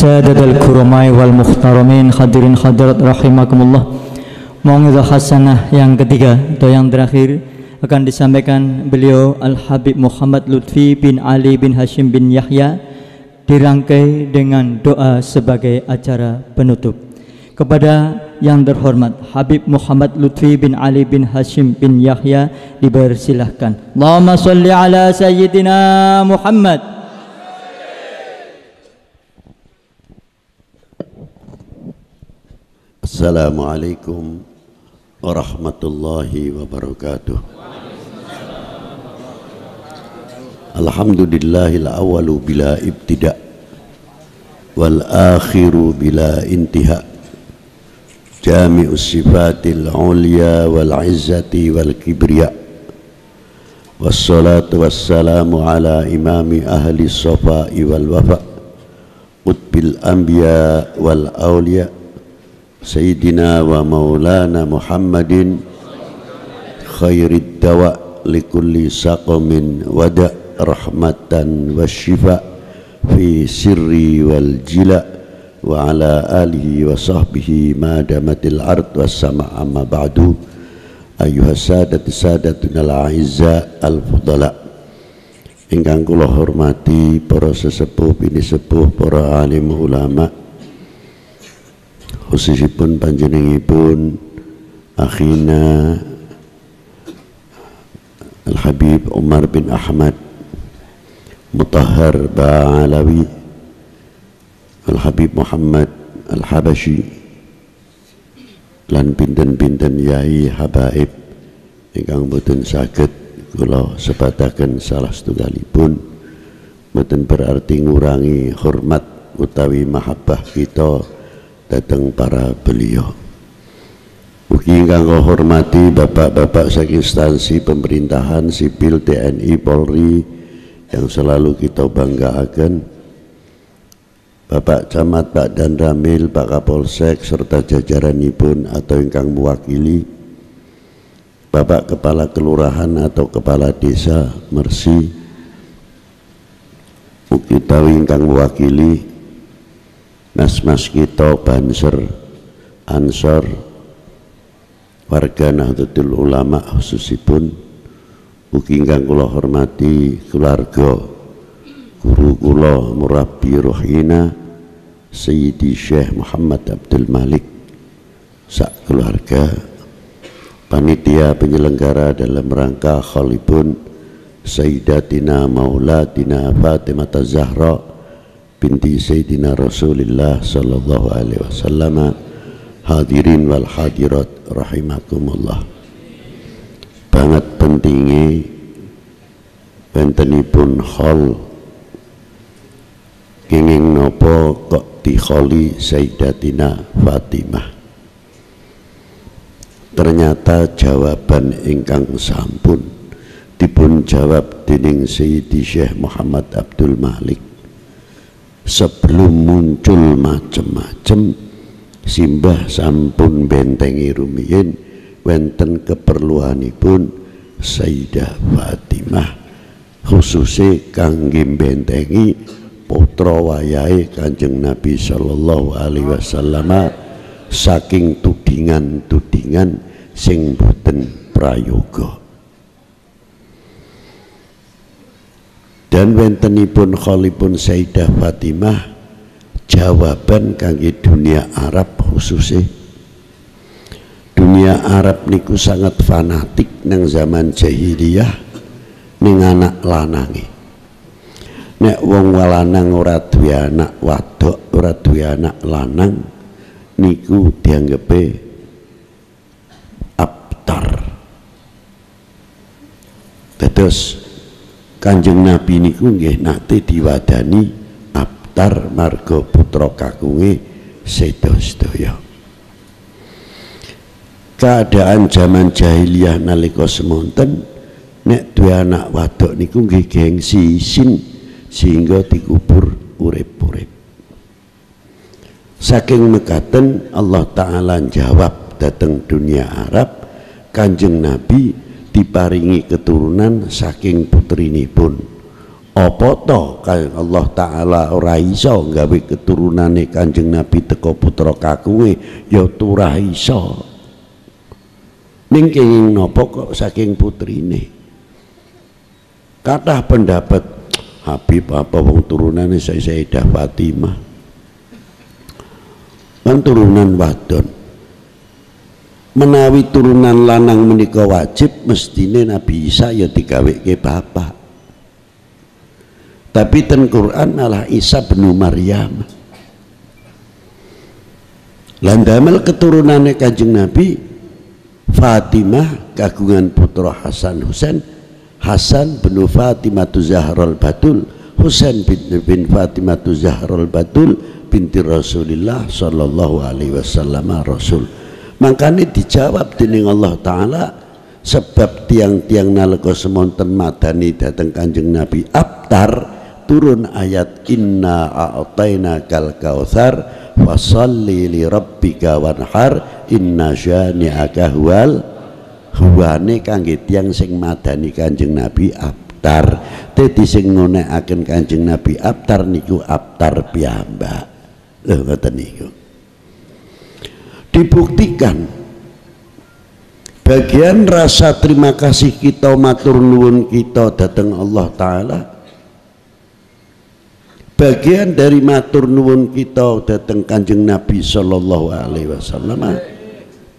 Sadadal kurumai wal muhtaramin hadirin hadirat rahimakumullah. Mau'izah hasanah yang ketiga atau yang terakhir akan disampaikan beliau Al-Habib Muhammad Lutfi bin Ali bin Hashim bin Yahya, dirangkai dengan doa sebagai acara penutup. Kepada yang terhormat Habib Muhammad Lutfi bin Ali bin Hashim bin Yahya dipersilahkan. Allahumma sholli ala sayyidina Muhammad. Assalamualaikum warahmatullahi wabarakatuh. Alhamdulillahil awalu bila ibtida wal akhiru bila intiha, jami'us sifatil ulya wal izzati wal kibriya, wassalatu wassalamu ala imami ahli safai wal wafa, utbil anbiya wal awliya, Sayyidina wa maulana Muhammadin khairid dawa likulli saqamin wada rahmatan wa shifa fi sirri wal jila wa ala alihi wa sahbihi ma damatil ard was sama amma ba'du. Ayyuhas sadatuna al-a'izza al-fudala, ingkang kula hormati para sesepuh bini sepuh, para alim ulama, khususipun panjenenganipun akhina Al-Habib Umar bin Ahmad Mutahhar Ba'alawi, Al-Habib Muhammad Al-Habashi, lan pinten-pinten yai habaib ingkang boten saged kula sebataken salah setunggalipun, boten berarti ngurangi hormat utawi mahabbah kita datang para beliau. Mugi ingkang kula hormati bapak-bapak saking instansi pemerintahan sipil, TNI, Polri yang selalu kita banggakan, Bapak Camat, Pak Dan Ramil, Pak Kapolsek serta jajaranipun atau ingkang mewakili, Bapak Kepala Kelurahan atau Kepala Desa Mersi, mugi tawi ingkang mewakili mas-mas kita Banser, Ansor, warga Nahdlatul Ulama khususipun, mugi ingkang kula hormati keluarga guru kula murabbi rohina Sayyidi Syekh Muhammad Abdul Malik sak keluarga, panitia penyelenggara dalam rangka khalipun Sayyidatina Maulatina Fatimah Zahra binti Sayyidina Rasulullah sallallahu alaihi wasallam, hadirin wal hadirat rahimakumullah. Banget pentingnya bentenipun khol kenging nopo kok dikholi Sayyidatina Fatimah. Ternyata jawaban ingkang sampun dipun jawab dening Sayyidi Syekh Muhammad Abdul Malik sebelum muncul macem-macem. Simbah sampun bentengi rumiyin wenten keperluanipun Sayyidah Fatimah, khususnya kangge bentengi putra wayahe Kanjeng Nabi sallallahu alaihi wasallam saking tudingan-tudingan sing boten prayoga. Dan wentenipun kholipun Sayyidah Fatimah jawaban kangge dunia Arab khususnya. Dunia Arab niku sangat fanatik nang zaman jahiliyah ning anak lanange. Nek wong lanang ora duwe anak wadok, ora duwe anak lanang niku dianggepe abtar. Terus Kanjeng Nabi niku nggih nate diwadani abtar marga putra kakunge sedaya. Keadaan zaman jahiliyah nalika semonten nek duwe anak wadok niku nggih gengsi isin sehingga dikubur urip-urip. Saking mekaten Allah Ta'ala jawab dateng dunia Arab, Kanjeng Nabi diparingi keturunan saking putrinipun Apa to kang Allah Ta'ala ora iso gawe keturunane Kanjeng Nabi teko putra kakunge ya ora iso. Ning kenging napa kok saking putrine. Kathah pendapat Habib apa wong turunane Sayyidah Fatimah. Kan turunan wadon. Menawi turunan lanang menika wajib mestine Nabi Isa ya digaweke bapak. Tapi ten Quran malah Isa bin Maryam. Lan damel keturunane Kanjeng Nabi Fatimah kagungan putra Hasan Husain, Hasan bin Fatimah Zahral Batul, Husain bin Fatimah Zahral Batul binti Rasulillah sallallahu alaihi wasallam Rasul. Makanya dijawab dening Allah Ta'ala sebab tiang-tiang nalika semonten madani dateng Kanjeng Nabi abtar turun ayat inna a'tayna kal kautsar fasalli li rabbika wanhar inna syani'aka huwal huwane kangge tiyang sing madani Kanjeng Nabi abtar. Dadi sing ngonekaken Kanjeng Nabi abtar niku abtar piyambak. Lho ngoten niku. Dibuktikan bagian rasa terima kasih kita matur nuwun kita datang Allah Ta'ala, bagian dari matur nuwun kita datang Kanjeng Nabi Sallallahu Alaihi Wasallam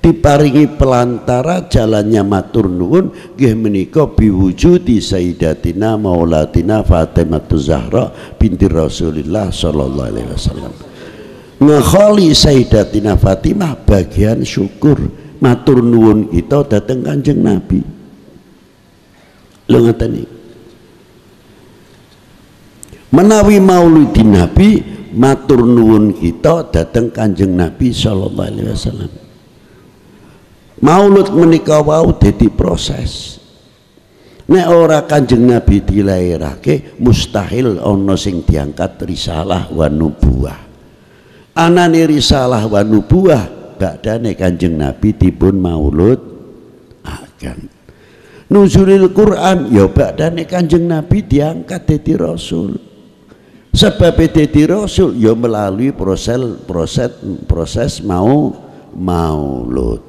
diparingi pelantara jalannya matur nuwun nggih menika biwujudi Sayyidatina Maulatina Fatimah Zahra binti Rasulillah Sallallahu Alaihi Wasallam. Ngekholi Sayyidatina Fatimah bagian syukur matur nuwun kita datang Kanjeng Nabi. Lho ngoten iki. Menawi maulidin Nabi matur nuwun kita datang Kanjeng Nabi sallallahu alaihi wasallam. Maulud menika wau dadi proses. Nek ora Kanjeng Nabi dilairake mustahil ana sing diangkat risalah wa nubuwah. Anane risalah wa nubuwah badane Kanjeng Nabi dipun maulud akan. Nuzulil Quran ya badane Kanjeng Nabi diangkat dadi rasul. Sebab dadi rasul ya melalui proses maulud.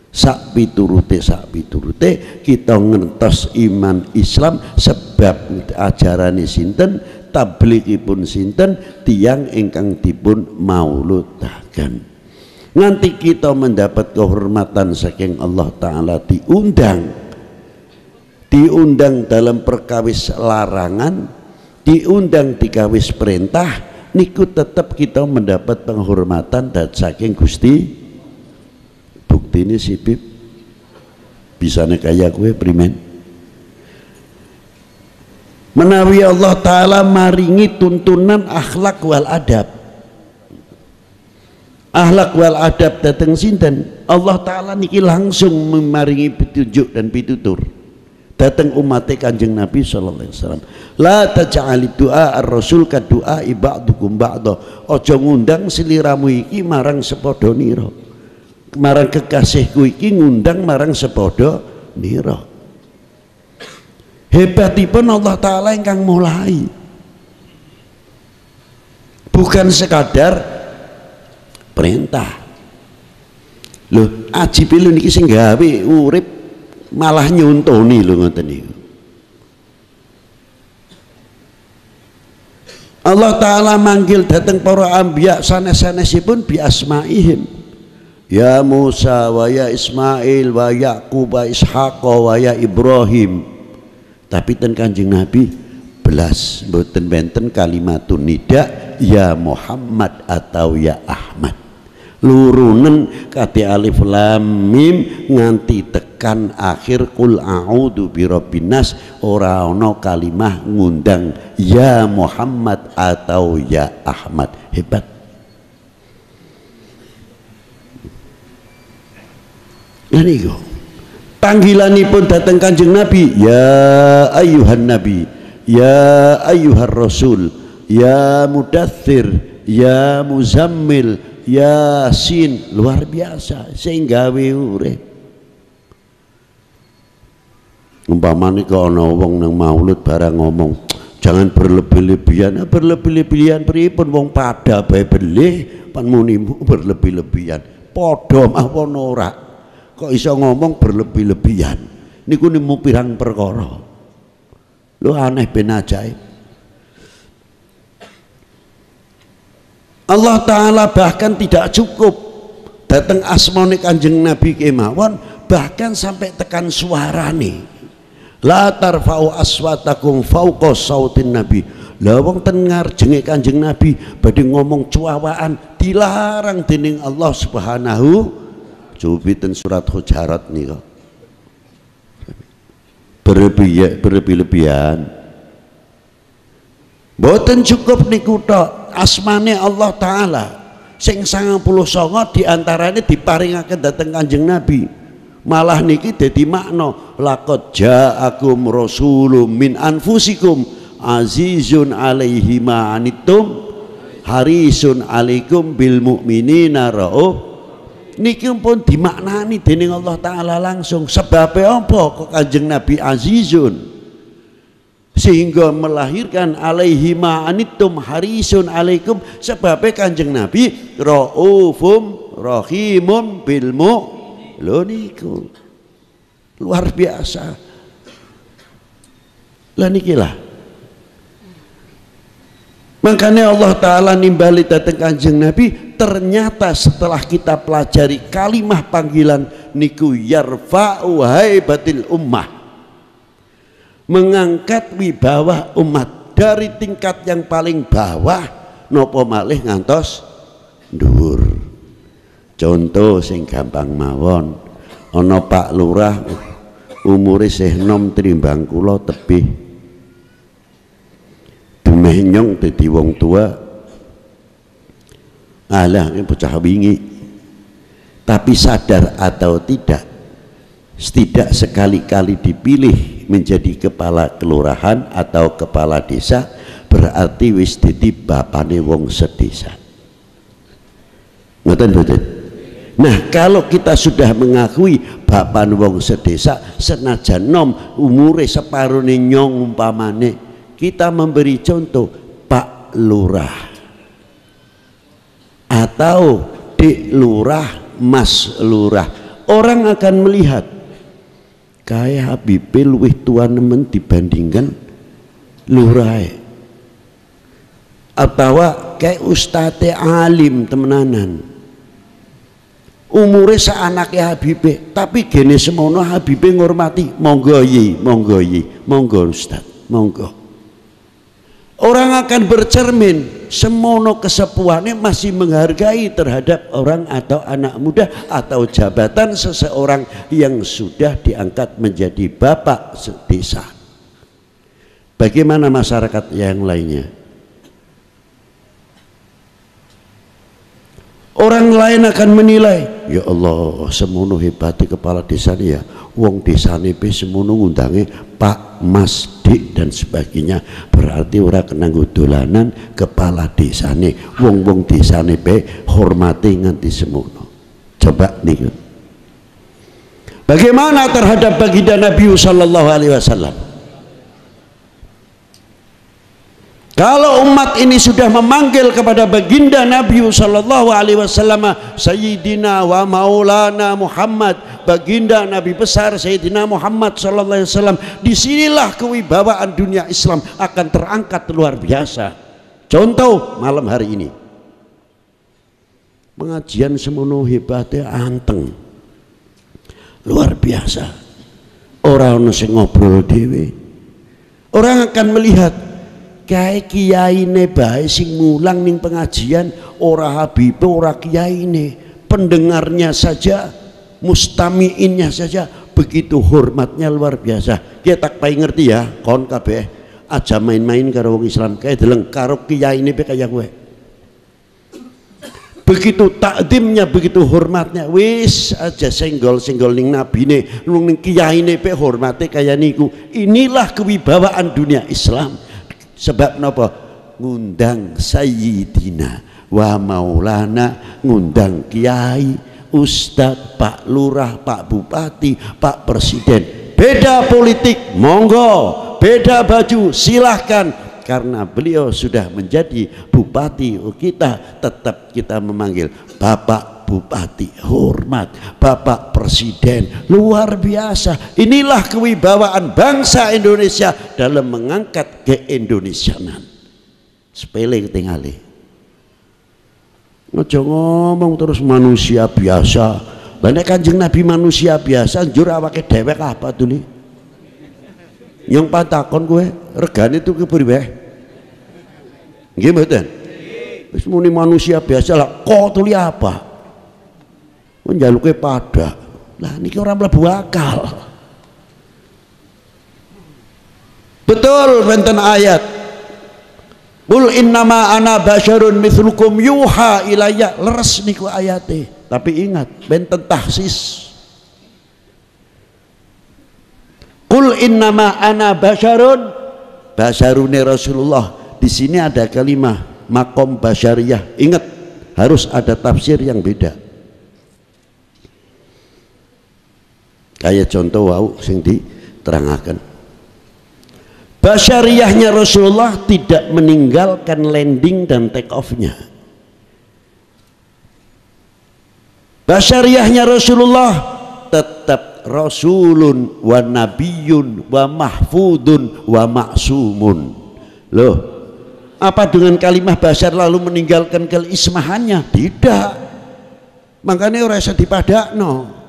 Sak piturute kita ngentos iman Islam sebab ajarane sinten, tabligipun sinten, tiyang ingkang dipun mauludaken. Nanti kita mendapat kehormatan saking Allah Ta'ala diundang dalam perkawis larangan, diundang dikawis perintah, niku tetap kita mendapat penghormatan dan saking Gusti. Bukti ini si Bib bisa kaya kue primen menawi Allah Ta'ala maringi tuntunan akhlak wal adab dateng sinten Allah Ta'ala niki langsung memaringi petunjuk dan pitutur dateng umat Kanjeng Nabi sallallahu alaihi wasallam. La taj'ali du'a ar-rasul ka du'a ba'dukum ba'da. Aja ngundang sliramu iki marang sepadha nira. Marang kekasihku iki ngundang marang sepadha nira. Hebatipun Allah Ta'ala ingkang mulai, bukan sekadar perintah. Loh, ajib lho niki sing gawe urip malah nyontoni lho ngoten niku. Allah Ta'ala manggil dateng para anbiya sanes-sanesipun bi asmaihim. Ya Musa wa ya Ismail wa Yaqub wa Ishaq wa ya Ibrahim. Tapi ten Kanjeng Nabi belas mboten benten kalimatun nida ya Muhammad atau ya Ahmad. Lurunen kate alif lam mim nganti tekan akhir qul a'udzu birabbin nas ora ana kalimah ngundang ya Muhammad atau ya Ahmad. Hebat. Lah niku panggilanipun dateng Kanjeng Nabi ya ayyuhan nabi ya ayyuhar rasul ya mudaththir ya muzammil yasin, luar biasa sehingga urip. Umpamane kok ana wong nang maulud barang ngomong jangan berlebih-lebihan. Berlebih-lebihan pripun wong pada bae belih pan munimu berlebih-lebihan padha mawon ora kok iso ngomong berlebih-lebihan niku nemu pirang perkara lho aneh ben ajaib. Allah Ta'ala bahkan tidak cukup datang asmane Kanjeng Nabi kemawon, bahkan sampai tekan suarane. La tarfa'u aswatakum fauqa sautin Nabi. Lah wong tengar jenge Kanjeng Nabi badhe ngomong cuawaan dilarang dening Allah Subhanahu. Jubiten surat Hujarat nika. Berlebih-lebihan. Mboten cukup niku tok asmane Allah Ta'ala sing 99 diantaranya diparingaken dhateng Kanjeng Nabi. Malah niki dadi makna laqad ja'akum rasulun min anfusikum azizun alaihi ma anittum harisun alaikum bil mu'minina rauf. Niki pun dimaknani dening Allah Ta'ala langsung. Sebab apa kok Kanjeng Nabi azizun sehingga melahirkan alaihi ma anittum harisun alaikum, sebab Kanjeng Nabi raufum rahimun bil mu'min. Lho niku luar biasa. Lah nikilah makanya Allah Ta'ala nimbali datang Kanjeng Nabi. Ternyata setelah kita pelajari kalimah panggilan niku yarfa'u haibatil ummah, mengangkat wibawa umat dari tingkat yang paling bawah nopo malih ngantos dhuwur. Contoh sing gampang mawon, ana Pak Lurah umure isih enom trimbang kula tebih. Demeh nyong dadi wong tua. Alah ini bocah wingi. Tapi sadar atau tidak, setidak sekali-kali dipilih menjadi kepala kelurahan atau kepala desa, berarti wis dadi bapane wong sedesa. Ngoten mboten? Nah, kalau kita sudah mengakui bapak wong sedesa, senajan nom umure separone nyong umpamane, kita memberi contoh Pak Lurah atau Dik Lurah, Mas Lurah, orang akan melihat kayak Habibie luwih tua nemen dibandingkan Lurah, atau kayak Ustadz alim temenanan umure saanake Habibie, tapi gene semono Habibie ngormati, monggo yi, monggo yi, monggo Ustaz, monggo. Orang akan bercermin semono kesepuhannya masih menghargai terhadap orang atau anak muda atau jabatan seseorang yang sudah diangkat menjadi bapak desa. Bagaimana masyarakat yang lainnya? Orang lain akan menilai, ya Allah semono hebatnya kepala desa ini ya, wong desa ini semono ngundangi Pak, Mas, Dik dan sebagainya, berarti orang kena dolanan kepala desa ini, wong desa ini hormati nganti semono. Coba nih, bagaimana terhadap baginda Nabi Sallallahu Alaihi Wasallam? Kalau umat ini sudah memanggil kepada baginda Nabi Sallallahu Alaihi Wasallam Sayyidina wa Maulana Muhammad, baginda Nabi besar Sayyidina Muhammad Sallallahu Alaihi Wasallam, disinilah kewibawaan dunia Islam akan terangkat luar biasa. Contoh malam hari ini pengajian semono hebatnya anteng luar biasa, orang sing ngobrol dewe, orang akan melihat kayak kiai ne bae sing mulang ning pengajian, ora Habib, ora kiai ne, pendengarnya saja, mustamiinnya saja begitu hormatnya luar biasa. Kita tak payah ngerti ya, kon kabeh aja main-main karo wong Islam, kayak deleng karo kiai ne be kaya kowe. Begitu takdimnya, begitu hormatnya, wis aja senggol-senggol ning nabine, ning kiai ne be hormate kaya niku. Inilah kewibawaan dunia Islam. Sebab napa? Ngundang Sayyidina wa Maulana, ngundang kiai, ustadz, Pak Lurah, Pak Bupati, Pak Presiden. Beda politik, monggo. Beda baju, silahkan. karena beliau sudah menjadi bupati kita, tetap kita memanggil Bapak Bupati, hormat. Bapak Presiden, luar biasa. Inilah kewibawaan bangsa Indonesia dalam mengangkat keindonesianan. Sepele ketinggali. Ojo ngomong terus manusia biasa. Lah Kanjeng Nabi manusia biasa, njur awake dhewek apa tuh li? Yang patakon kowe regane itu kepriwe? Nggih mboten? Wis muni manusia biasa lah, kok tuli apa? Njaluke pada. Lah niki ora mlebu akal. Betul wonten ayat. Qul innama ana basyarun mithlukum yuha ilayya. Leres niku ayate. Tapi ingat, benten tahsis. Qul innama ana basyarun, basyarune Rasulullah. Di sini ada kalimat makom basyariyah. Ingat, harus ada tafsir yang beda. Kayak contoh wau sing diterangkan. Basyariyahnya Rasulullah tidak meninggalkan landing dan take off-nya. Basyariyahnya Rasulullah tetap rasulun wa nabiyun wa mahfudun wa ma'sumun. Loh, apa dengan kalimah basyar lalu meninggalkan keismahannya? Tidak. Makanya ora iso dipadakno.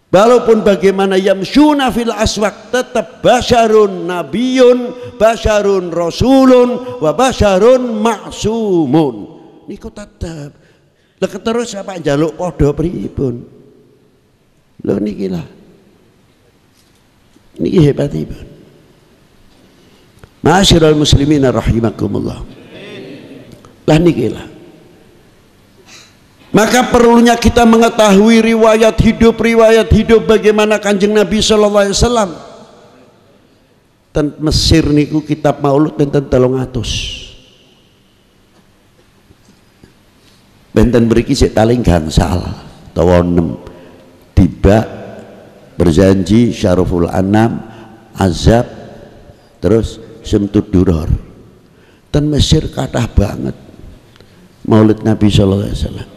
Walaupun bagaimana yamsyuna fil aswaq, tetap basyarun nabiyun, basyarun rasulun wa basyarun ma'sumun. Niku tetap. Lah terus apa njaluk padha pripun? Lho niki lah. Niki hebatipun. Ma'asyiral muslimin rahimakumullah. Lah niki lah. Maka perlunya kita mengetahui riwayat hidup bagaimana Kanjeng Nabi sallallahu alaihi wasallam. Ten Mesir niku kitab Maulud benten 300. Benten mriki sik taling gangsal utawa 6. Tiba berjanji Syaraful Anam, azab, terus Syamtud Duror. Ten Mesir kathah banget Maulid Nabi sallallahu alaihi wasallam.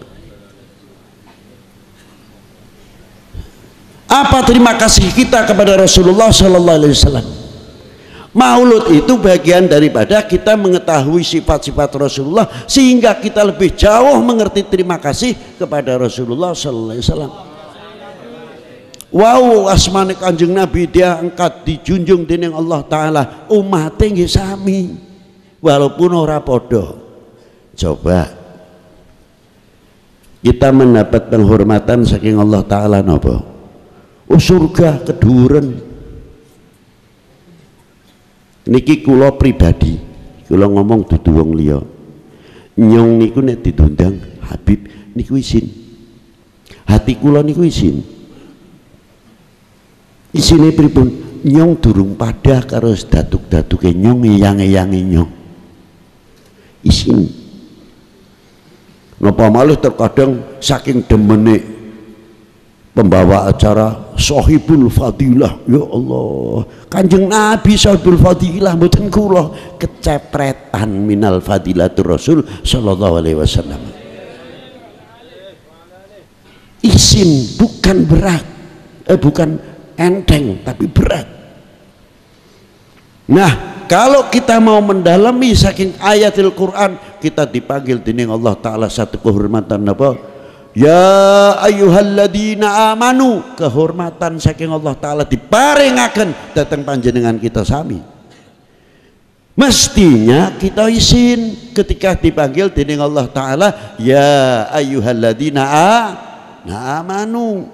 Apa terima kasih kita kepada Rasulullah sallallahu alaihi wasallam? Maulud itu bagian daripada kita mengetahui sifat-sifat Rasulullah sehingga kita lebih jauh mengerti terima kasih kepada Rasulullah sallallahu alaihi wasallam. Wow, asmane Kanjeng Nabi dia angkat dijunjung dening Allah taala, umate nggih sami walaupun ora padha. Coba kita mendapat penghormatan saking Allah taala napa? Oh surga keduren. Niki kula pribadi, kula ngomong dudu wong liya. Nyong niku nek ditundang Habib niku isin. Hati kula niku isin. Isine pripun? Nyong durung padha karo datuk-datuke nyong, eyang-eyange nyong. Isin. Napa malih terkadang saking demene pembawa acara Sahibul Fadilah, ya Allah, Kanjeng Nabi Sahibul Fadilah, mboten kula kecepretan minal fadilatur Rasul sallallahu alaihi wasallam. Isin bukan berat, bukan enteng tapi berat. Nah, kalau kita mau mendalami saking ayatil Quran, kita dipanggil dening Allah taala satu kehormatan apa? Ya ayyuhalladzina amanu, kehormatan saking Allah taala diparingaken datang panjenengan kita sami. Mestinya kita izin ketika dipanggil dening Allah taala, ya ayyuhalladzina amanu.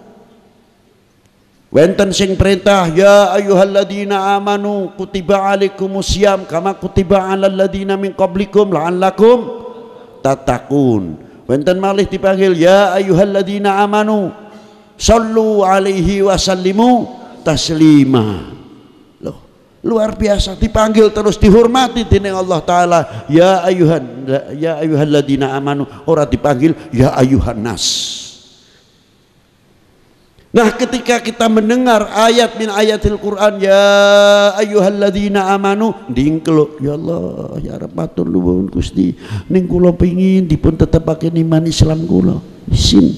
Wenten sing perintah ya ayyuhalladzina amanu kutiba alaikumusiyam kama kutiba alal ladzina min qablikum la'allakum tattaqun. Wenten malih dipanggil ya ayyuhalladzina amanu sallu alaihi wasallimu taslima. Loh, luar biasa, dipanggil terus dihormati dening Allah taala ya ayyuhalladzina amanu, ora dipanggil ya ayyuhan nas. Nah, ketika kita mendengar ayat min ayatil Quran, ya ayyuhalladzina amanu, dingkeluk, ya Allah, ya Rabb matur nuwun Gusti, ning kula pengin dipun tetepaken iman Islam kula. Isin.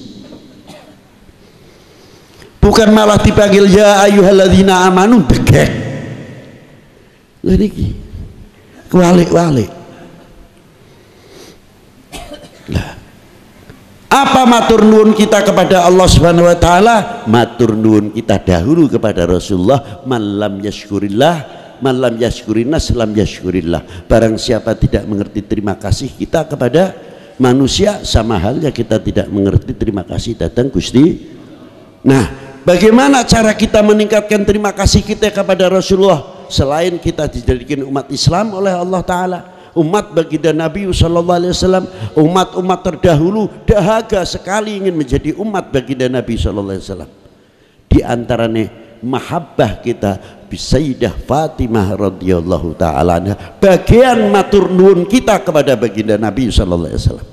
Bukan malah dipanggil ya ayyuhalladzina amanu degek. Lha niki walik-walik. Apa matur nuwun kita kepada Allah Subhanahu wa taala? Matur nuwun kita dahulu kepada Rasulullah, man lam yashkurillah, man lam yashkurinnas lam yashkurillah. Barang siapa tidak mengerti terima kasih kita kepada manusia, sama halnya kita tidak mengerti terima kasih datang Gusti. Nah, bagaimana cara kita meningkatkan terima kasih kita kepada Rasulullah selain kita dijadikan umat Islam oleh Allah taala? Umat baginda Nabi sallallahu alaihi wasallam, umat-umat terdahulu dahaga sekali ingin menjadi umat baginda Nabi sallallahu alaihi wasallam. Di antaranya mahabbah kita bi Sayyidah Fatimah radhiyallahu taala anha, bagian matur nuwun kita kepada baginda Nabi sallallahu alaihi wasallam.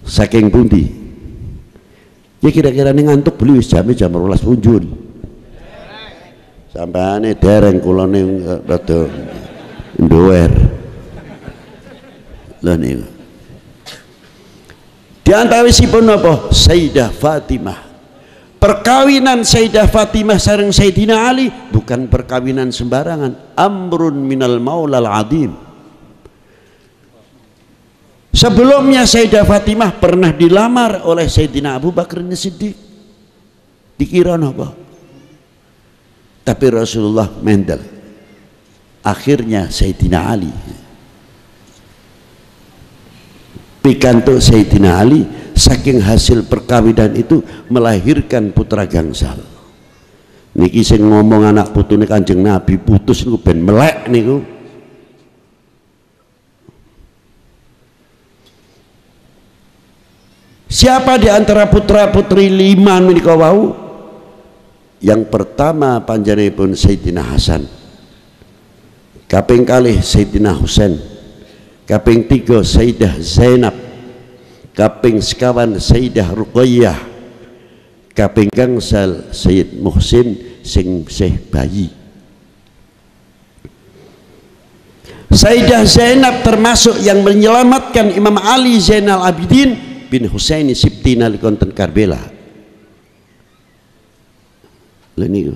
Saking pundi? Ya kira-kira ning ngantuk beli wis jam 12 punjul. Sampane dereng kula ning rada ndower. Lha niku. Di antawisipun apa? Sayyidah Fatimah. Perkawinan Sayyidah Fatimah sareng Sayyidina Ali bukan perkawinan sembarangan, amrun minal maulal azim. Sebelumnya Sayyidah Fatimah pernah dilamar oleh Sayyidina Abu Bakar As-Siddiq. Dikira apa? Tapi Rasulullah mendel. Akhirnya Sayyidina Ali pikantuk Sayyidina Ali, saking hasil perkawinan itu melahirkan putra gangsal. Niki sing ngomong anak putune Kanjeng Nabi putus niku ben melek niku. Siapa di antara putra putri lima menika wau? Yang pertama panjenenganipun Sayyidina Hasan, kaping kalih Sayyidina Husain, kaping tiga Sayyidah Zainab, kaping sekawan Sayyidah Ruqayyah, kaping gangsal Sayyid Muhsin sing sih bayi. Sayyidah Zainab termasuk yang menyelamatkan Imam Ali Zainal Abidin bin Husaini Sibti nalika wonten Karbala. Niku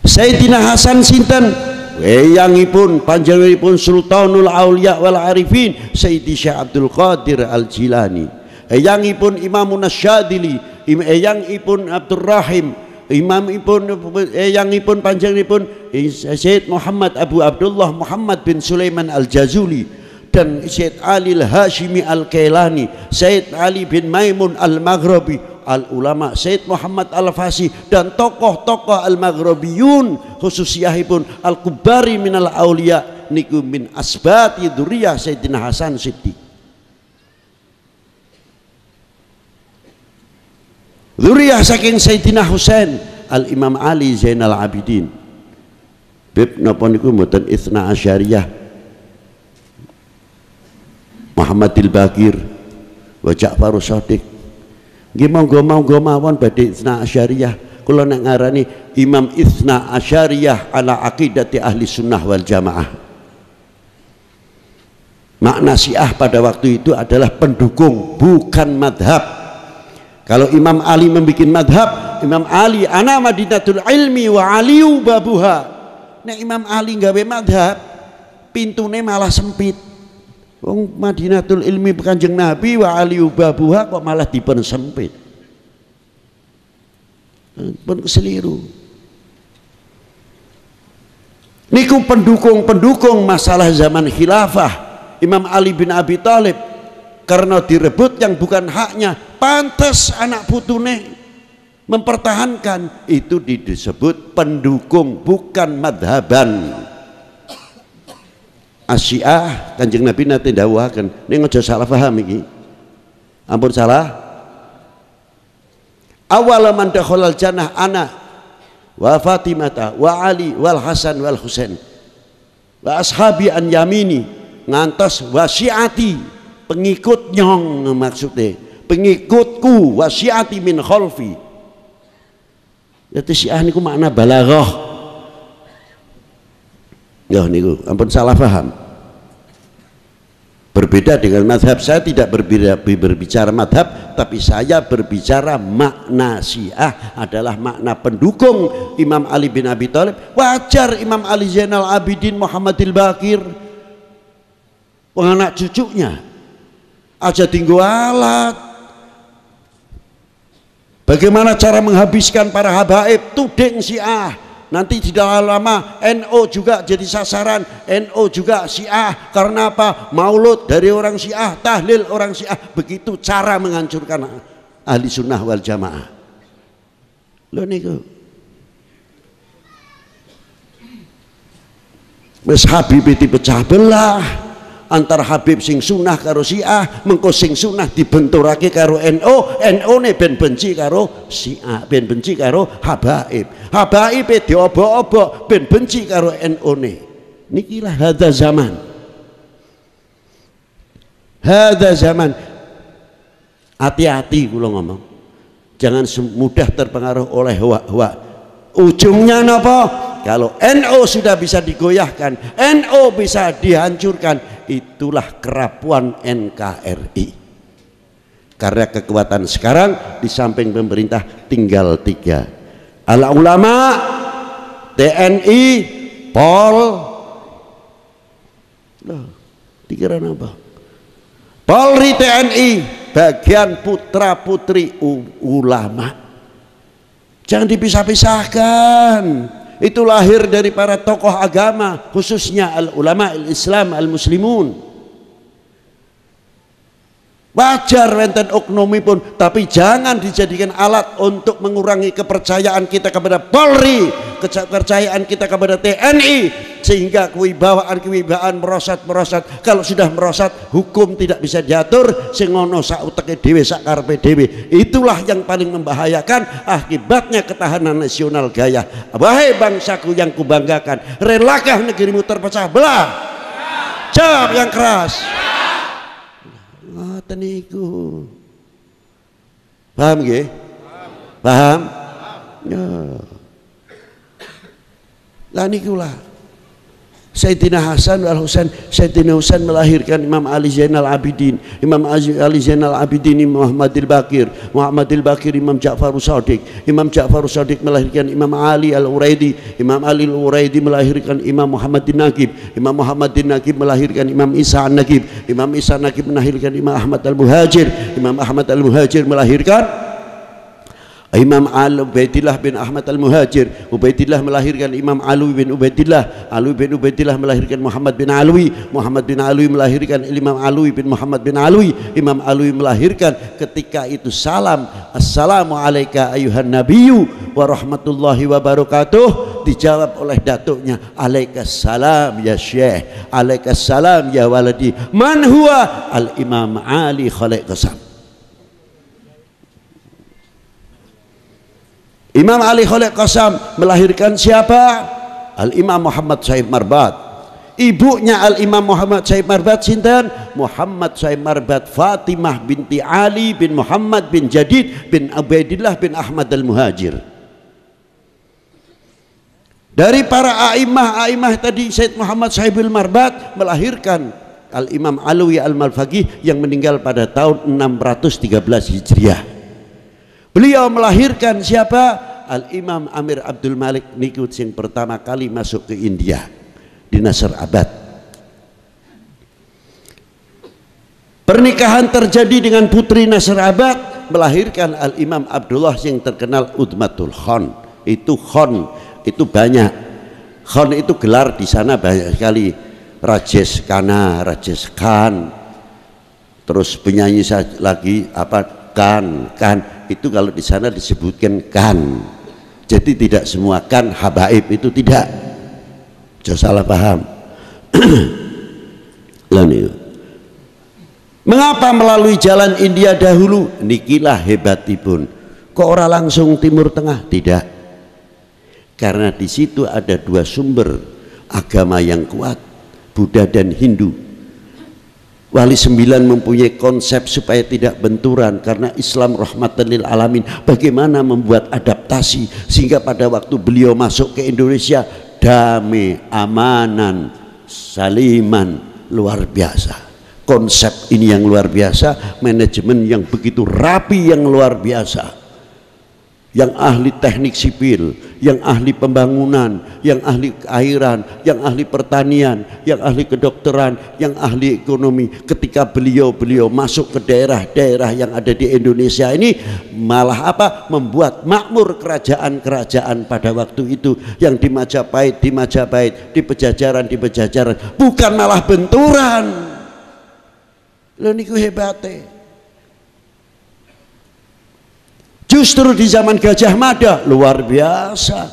Sayyidina Hasan sinten? Eyangipun panjenenganipun Sultanul Auliya wal Arifin Sayyidi Syekh Abdul Qadir Al Jilani, eyangipun Imamun Asyadili, eyangipun Abdul Rahim, eyangipun panjenenganipun Sayyid Muhammad Abu Abdullah Muhammad bin Sulaiman Al Jazuli, dan Sayyid Ali Al Hashimi Al Kailani, Sayyid Ali bin Maimun Al Maghribi, al ulama Sayyid Muhammad Al Fasi, dan tokoh-tokoh al Maghribiyun khususiyahipun al kubari minal auliya niku min asbati dzurriyyah Sayyidina Hasan Siddiq. Dzurriyyah saking Sayyidina Husain al Imam Ali Zainal Abidin. Bib napa niku mboten Itsna Asyariyah Muhammadil Baqir wa Ja'farus Shadiq. Nggih monggo mawon badhe Itsna Asyariyah. Kula nek ngarani Imam Itsna Asyariyah ala aqidati ahli sunnah wal jamaah. Makna Syiah pada waktu itu adalah pendukung, bukan madhab. Kalau Imam Ali membuat madhab, Imam Ali ana madinatul ilmi wa aliyu babuha. Nek Imam Ali gawe madhab, pintune malah sempit. Wong Madinatul Ilmi Kanjeng Nabi wa aliyu babuha kok malah dipun sempit. Pun keseliru. Niku pendukung-pendukung masalah zaman khilafah Imam Ali bin Abi Thalib, karena direbut yang bukan haknya, pantas anak putune mempertahankan, itu disebut pendukung bukan madhaban. Asyiah Kanjeng Nabi nate ndawuhaken, ning aja salah paham iki. Ampun salah. Awal man dakhalal jannah ana wa Fatimata wa Ali wal Hasan wal Husain wa ashabi an yamini ngantos wa syiati pengikut nyong maksudnya, pengikutku wasiati min khalfi. Jadi Syiah niku makna balaghah. Ya niku ampun salah paham. Berbeda dengan madhab, saya tidak berbicara madhab, tapi saya berbicara makna Syiah adalah makna pendukung Imam Ali bin Abi Thalib. Wajar Imam Ali Zainal Abidin Muhammadil Baqir, anak cucunya aja tinggal alat. Bagaimana cara menghabiskan para habaib, tuding Syiah. Nanti tidak lama NO juga jadi sasaran, NO juga Syiah. Karena apa? Maulud dari orang Syiah, tahlil orang Syiah. Begitu cara menghancurkan ahli sunnah wal jamaah. Loh niku wis Habib dipecah belah antara Habib sing sunnah karo Syiah, mengko sing sunnah dibenturake karo NO, NO ne ben benci karo Syiah, ben benci karo habaib, habaib diobok-obok ben benci karo NO ne. Nikilah hadza zaman, hadza zaman. Hati-hati kula ngomong, jangan mudah terpengaruh oleh hawa. Ujungnya napa? Kalau NO sudah bisa digoyahkan, NO bisa dihancurkan, itulah kerapuan NKRI. Karena kekuatan sekarang di samping pemerintah tinggal 3, al ulama, TNI, Pol. Loh, dikira apa? Polri, TNI bagian putra putri ulama, jangan dipisah-pisahkan. Itu lahir dari para tokoh agama, khususnya al-ulama al-Islam al-muslimun. Wajar wenten oknomi pun, tapi jangan dijadikan alat untuk mengurangi kepercayaan kita kepada Polri, kepercayaan kita kepada TNI, sehingga kewibawaan merosot. Kalau sudah merosot, hukum tidak bisa diatur, sing ngono sak uteke dhewe sak karepe dhewe. Itulah yang paling membahayakan, akibatnya ketahanan nasional gaya. Wahai bangsaku yang kubanggakan, relakah negerimu terpecah belah? Jawab yang keras. Teniku paham nggih? Paham? Ya. Lah nikulah Sayyidina Hasan wal Husain. Sayyidina Husain melahirkan Imam Ali Zainal Abidin, Imam Ali Zainal Abidin Imam Muhammadil Baqir, Muhammadil Baqir Imam Ja'far Shadiq, Imam Ja'far Shadiq melahirkan Imam Ali Al-Uraidi, Imam Ali Al-Uraidi melahirkan Imam Muhammadin Naqib, Imam Muhammadin Naqib melahirkan Imam Isa An-Naqib, Imam Isa An-Naqib melahirkan Imam Ahmad Al-Muhajir, Imam Ahmad Al-Muhajir melahirkan Imam Ubaidillah bin Ahmad Al-Muhajir, Ubaidillah melahirkan Imam Alwi bin Ubaidillah, Alwi bin Ubaidillah melahirkan Muhammad bin Alwi, Muhammad bin Alwi melahirkan Imam Alwi bin Muhammad bin Alwi, Imam Alwi melahirkan ketika itu salam, assalamu alayka ayuhan nabiyyu wa rahmatullahi wa barakatuh, dijawab oleh datuknya, alaikassalam ya syekh, alaikassalam ya waladi, man huwa? Al-Imam Ali Khaliq Qasam. Imam Ali Khaliq Qasam melahirkan siapa? Al-Imam Muhammad Sahib Marbat. Ibunya Al-Imam Muhammad Sahib Marbat sinten? Muhammad Sahib Marbat Fatimah binti Ali bin Muhammad bin Jadid bin Ubaidillah bin Ahmad Al-Muhajir. Dari para a'imah tadi, Sayyid Muhammad Sahibul Marbat melahirkan Al-Imam Alwi Al-Malfaqih yang meninggal pada tahun 613 Hijriah. Beliau melahirkan siapa? Al-Imam Amir Abdul Malik niku yang pertama kali masuk ke India di Nasr Abad. Pernikahan terjadi dengan putri Nasr Abad, melahirkan Al-Imam Abdullah yang terkenal Udmatul Khan. Itu Khan itu banyak. Khan itu gelar di sana banyak sekali. Rajesh Kana, Rajesh Khan. Terus penyanyi lagi apa? Kan itu kalau di sana disebutkan kan. Jadi tidak semua kan habaib itu tidak. Jangan salah paham. Mengapa melalui jalan India dahulu? Nikilah hebatipun. Kok ora langsung Timur Tengah? Tidak. Karena di situ ada dua sumber agama yang kuat, Buddha dan Hindu. Wali Sembilan mempunyai konsep supaya tidak benturan, karena Islam rahmatan lil alamin. Bagaimana membuat adaptasi sehingga pada waktu beliau masuk ke Indonesia damai, amanan, saliman, luar biasa. Konsep ini yang luar biasa, manajemen yang begitu rapi yang luar biasa. Yang ahli teknik sipil, yang ahli pembangunan, yang ahli keairan, yang ahli pertanian, yang ahli kedokteran, yang ahli ekonomi. Ketika beliau masuk ke daerah-daerah yang ada di Indonesia ini, malah apa? Membuat makmur kerajaan-kerajaan pada waktu itu, yang di Majapahit, di Pejajaran, bukan malah benturan. Lho niku hebate. Justru di zaman Gajah Mada luar biasa.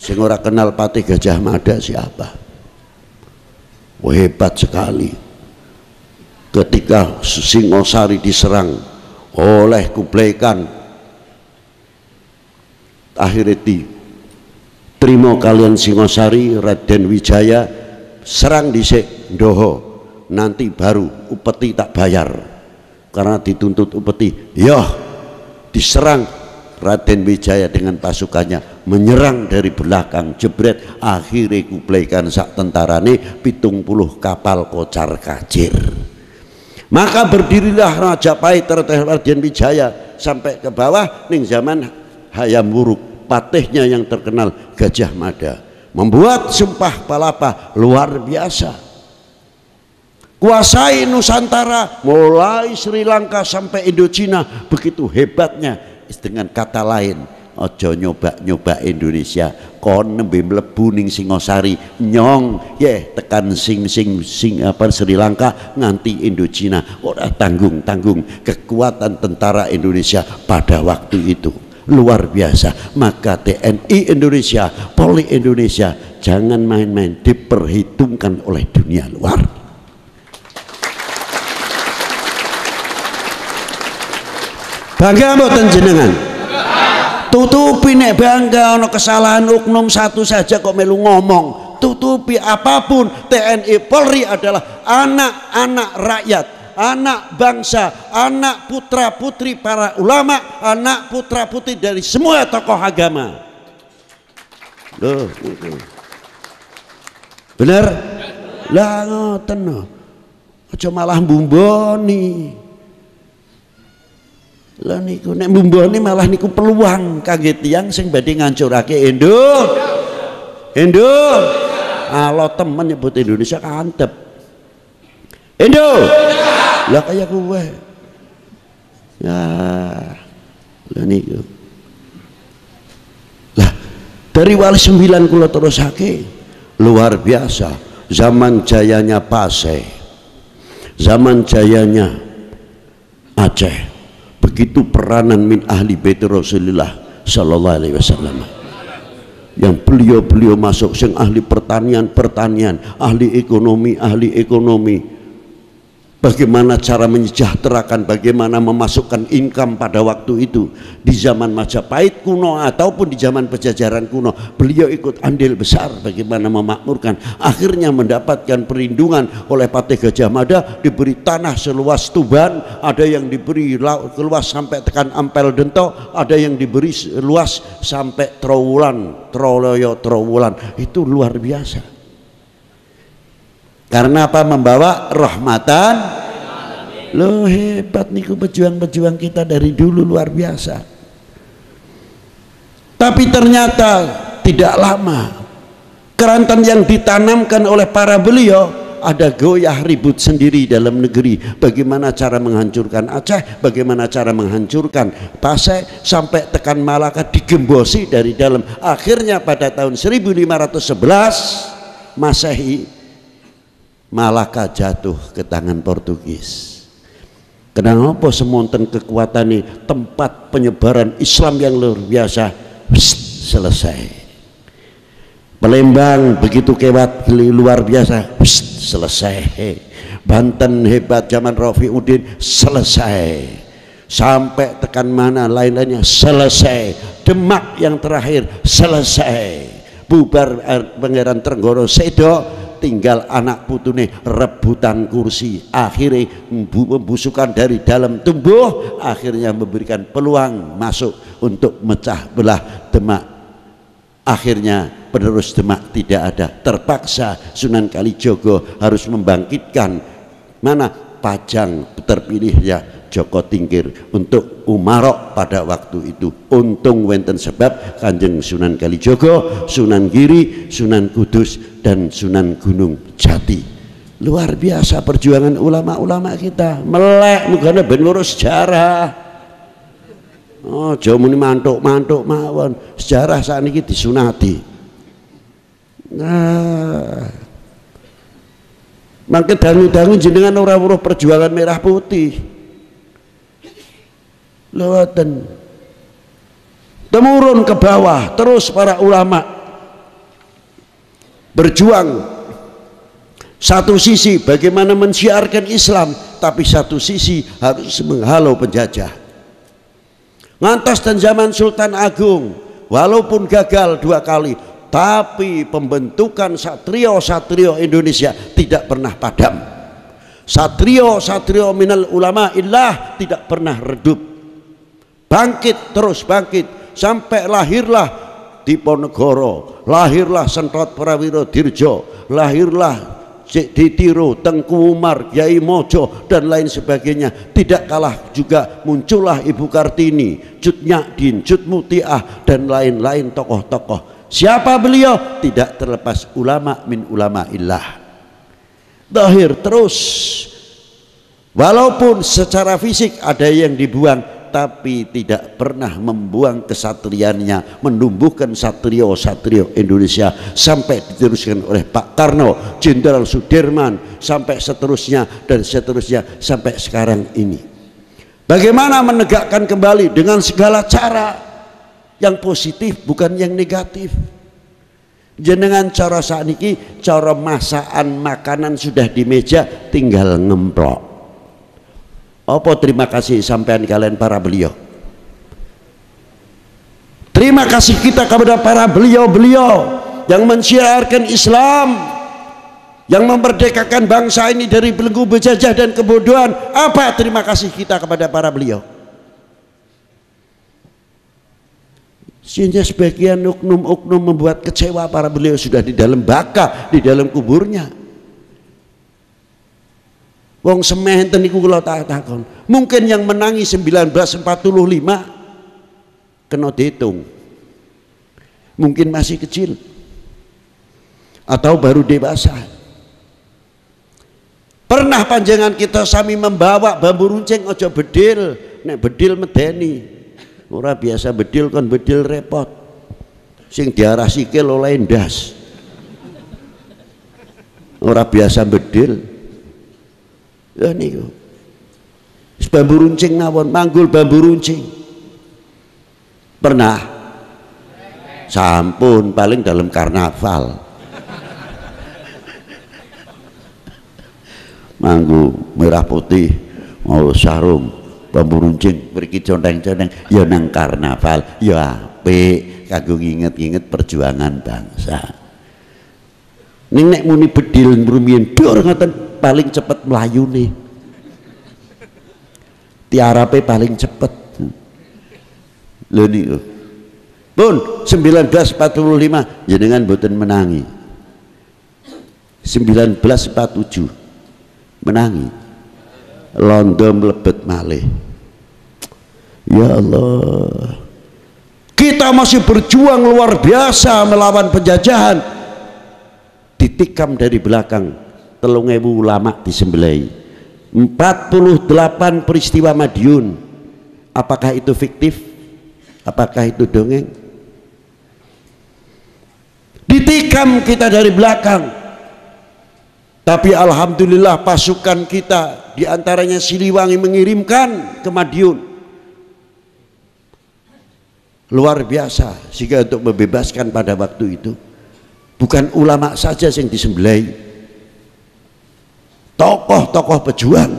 Sing ora kenal Patih Gajah Mada siapa? Wah, hebat sekali. Ketika Singosari diserang oleh Kublai Khan, akhirnya terima kalian Singosari, Raden Wijaya serang dhisik ndoho, nanti baru upeti tak bayar. Karena dituntut upeti, diserang. Raden Wijaya dengan pasukannya menyerang dari belakang, jebret, akhirnya Kublai Khan sak tentarane 70 kapal kocar kacir. Maka berdirilah Majapahit Raden Wijaya sampai ke bawah ning zaman Hayam Wuruk, patihnya yang terkenal Gajah Mada, membuat Sumpah Palapa luar biasa. Kuasai Nusantara mulai Sri Lanka sampai Indochina, begitu hebatnya. Dengan kata lain, ojo nyoba Indonesia, kon nembe mlebu ning Singosari nyong tekan sing Sri Lanka nganti Indochina, ora tanggung kekuatan tentara Indonesia pada waktu itu luar biasa. Maka TNI Indonesia, Polri Indonesia jangan main-main, diperhitungkan oleh dunia luar. Bangga mboten jenengan? Tutupi nek bangga ono kesalahan oknum satu saja kok melu ngomong. Tutupi apapun. TNI Polri adalah anak-anak rakyat, anak bangsa, anak putra putri para ulama, anak putra putri dari semua tokoh agama. Loh, bener? Lah ngoten no. Aja malah mbumboni. Lah niku nek mbumboni malah niku peluang kangge tiyang sing badhe ngancurake Indo. Alo temen nyebut Indonesia kantep. Indo. Lah kaya kowe. Ya. Lah niku. Lah dari Wali Sembilan kula terusake luar biasa. Zaman jayanya Pasai, zaman jayanya Aceh, begitu peranan min ahli bait Rasulullah sallallahu alaihi wasallam, yang beliau masuk sing ahli pertanian, ahli ekonomi, bagaimana cara menyejahterakan, bagaimana memasukkan income pada waktu itu di zaman Majapahit kuno ataupun di zaman Pejajaran kuno. Beliau ikut andil besar bagaimana memakmurkan, akhirnya mendapatkan perlindungan oleh Patih Gajah Mada, diberi tanah seluas Tuban, ada yang diberi luas sampai tekan Ampel Dento, ada yang diberi luas sampai Trowulan. Itu luar biasa. Karena apa? Membawa rahmatan. Loh hebat niku pejuang-pejuang kita dari dulu luar biasa. Tapi ternyata tidak lama kerantan yang ditanamkan oleh para beliau ada goyah ribut sendiri dalam negeri. Bagaimana cara menghancurkan Aceh, bagaimana cara menghancurkan Pasai sampai tekan Malaka, digembosi dari dalam. Akhirnya pada tahun 1511 Masehi, Malaka jatuh ke tangan Portugis. Kenapa semonten kekuatan ini, tempat penyebaran Islam yang luar biasa, selesai. Palembang begitu kewat luar biasa, selesai. Banten hebat zaman Rafiuddin, selesai. Sampai tekan mana lain-lainnya, selesai. Demak yang terakhir, selesai. Bubar Pangeran Trenggoro Sedo, tinggal anak putune rebutan kursi, akhirnya membusukan dari dalam tubuh, akhirnya memberikan peluang masuk untuk mecah belah Demak. Akhirnya penerus Demak tidak ada, terpaksa Sunan Kalijogo harus membangkitkan mana Pajang terpilihnya Joko Tingkir untuk umarok pada waktu itu. Untung wenten sebab Kanjeng Sunan Kalijogo, Sunan Giri, Sunan Kudus dan Sunan Gunung Jati. Luar biasa perjuangan ulama-ulama kita. Melek mugane ben ngurus sejarah. Oh, jauh muni mantuk-mantuk mawon. Sejarah sakniki disunati. Nah, mangke dangu-dangu jenengan ora weruh perjuangan merah putih. Lewatan temurun ke bawah, terus para ulama berjuang. Satu sisi bagaimana mensiarkan Islam, tapi satu sisi harus menghalau penjajah. Ngantos dan zaman Sultan Agung, walaupun gagal 2 kali, tapi pembentukan satrio-satrio Indonesia tidak pernah padam. Satrio-satrio minal ulama illah tidak pernah redup. Bangkit terus bangkit sampai lahirlah Diponegoro, lahirlah Sentot Prawiro Dirjo, lahirlah Cik Ditiro, Tengku Umar, Kyai Mojo dan lain sebagainya. Tidak kalah juga muncullah Ibu Kartini, Cut Nyakdin, Cut Mutiah dan lain-lain tokoh-tokoh. Siapa beliau? Tidak terlepas ulama min ulama illah. Zahir terus, walaupun secara fisik ada yang dibuang, tapi tidak pernah membuang kesatriannya, menumbuhkan satrio-satrio Indonesia sampai diteruskan oleh Pak Karno, Jenderal Sudirman, sampai seterusnya dan seterusnya sampai sekarang ini. Bagaimana menegakkan kembali dengan segala cara yang positif bukan yang negatif. Jenengan cara sakniki, cara masakan makanan sudah di meja, tinggal ngemplok. Apa terima kasih sampean kalian para beliau. Terima kasih kita kepada para beliau-beliau yang mensiarkan Islam, yang memerdekakan bangsa ini dari belenggu penjajah dan kebodohan. Apa terima kasih kita kepada para beliau? Sehingga sebagian oknum-oknum membuat kecewa para beliau sudah di dalam baka, di dalam kuburnya. Wong sementen niku kula takon. Mungkin yang menangi 1945 kena dihitung. Mungkin masih kecil atau baru dewasa. Pernah panjangan kita sami membawa bambu runcing ojo bedil, nek bedil medeni. Ora biasa bedil kon bedil repot. Sing diarah sikil oleh ndas. Ora biasa bedil. Ya niku. Bambu runcing mawon, manggul bambu runcing. Pernah? Sampun paling dalam karnaval. Manggu merah putih, mau sarung, bambu runcing, mriki conteng-conteng, ya nang karnaval, ya apik kanggo nginget-nginget perjuangan bangsa. Ning nek muni bedil rumiyin dur ngoten paling cepet melayu nih, tiarape paling cepet. Lho niku pun 1945 jenengan mboten menangi, 1947 menangi, londo mlebet malih. Ya Allah, kita masih berjuang luar biasa melawan penjajahan. Ditikam dari belakang 3.000 ulama disembelih, 48 peristiwa Madiun. Apakah itu fiktif? Apakah itu dongeng? Ditikam kita dari belakang, tapi alhamdulillah pasukan kita diantaranya Siliwangi mengirimkan ke Madiun, luar biasa. Sehingga untuk membebaskan pada waktu itu bukan ulama saja yang disembelih, tokoh-tokoh pejuang.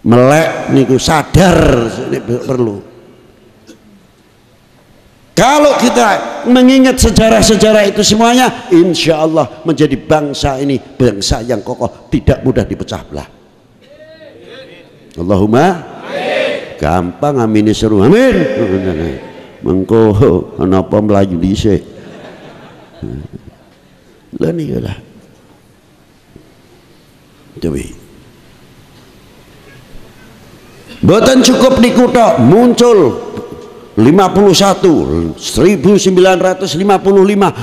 Melek niku sadar perlu. Kalau kita mengingat sejarah-sejarah itu semuanya, insya Allah menjadi bangsa ini bangsa yang kokoh, tidak mudah dipecah belah. Allahumma amin. Gampang amin seru amin. Mengko kenapa melaju dhisik. Lah niku lah. Dewi. Mboten cukup niku tok, muncul 1955